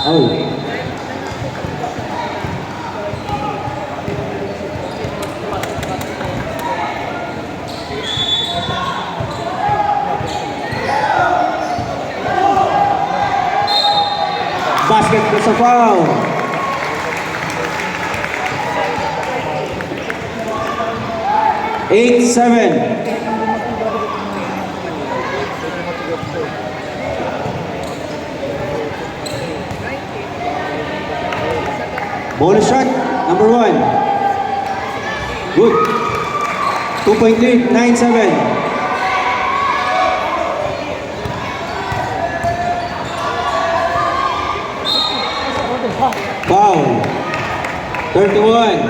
Oh. Basket sa foul. Eight, 7. Bonus shot, number 1. Good. 2-point lead, 9-7. Foul. 31.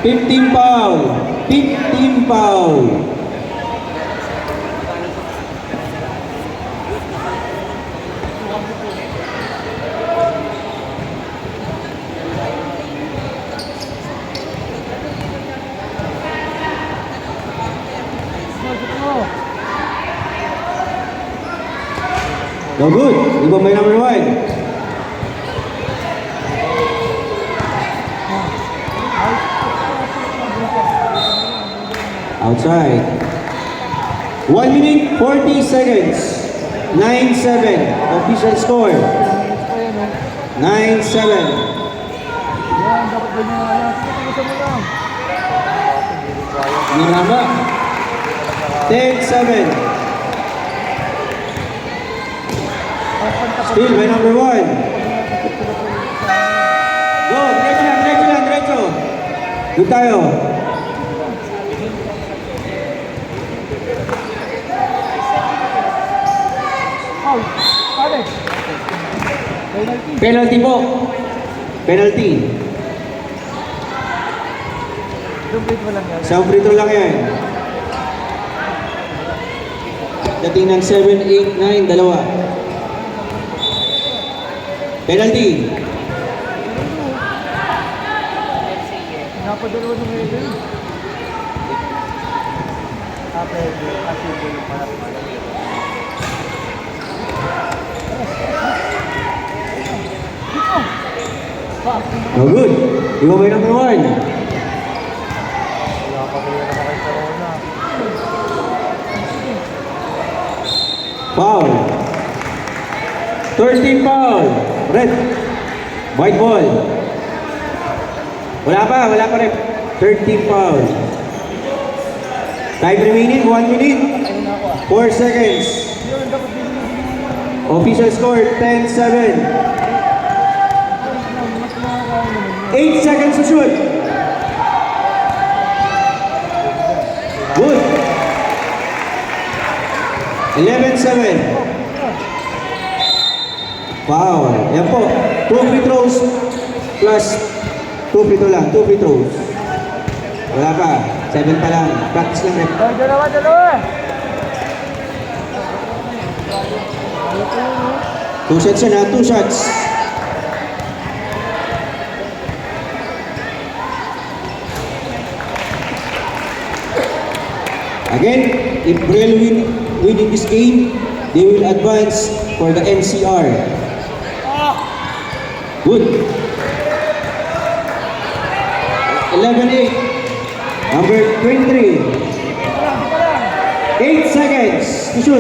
15 foul. 15 foul. No good. Rebound by number 1. Outside. 1 minute 40 seconds. 9-7. Official score. 9-7. Ninama. 10-7. Still by number 1. Go, diretso lang, diretso. Doon tayo. Penalty po. Penalty. Isang free throw lang yan. Dating ng 7, 8, 9, dalawa. Penalty. Napadalawa ng ngayon. No good. Iba ba yung number 1? Foul. 13 foul. Red. White ball. Wala pa rep. 13 foul. Time remaining 1 minute 4 seconds. Official score 10-7. 8 seconds to shoot. Good. 11-7. Foul. Yan po. 2 free throws plus 2 free throw lang. 2 free throws. Wala pa. 7 pa lang. Practice lang rin. Dalawa. 2 shots yan ha. 2 shots. Again, if Brel win in this game, they will advance for the NCR. Good. 11-8. Number 23. 8 seconds to shoot.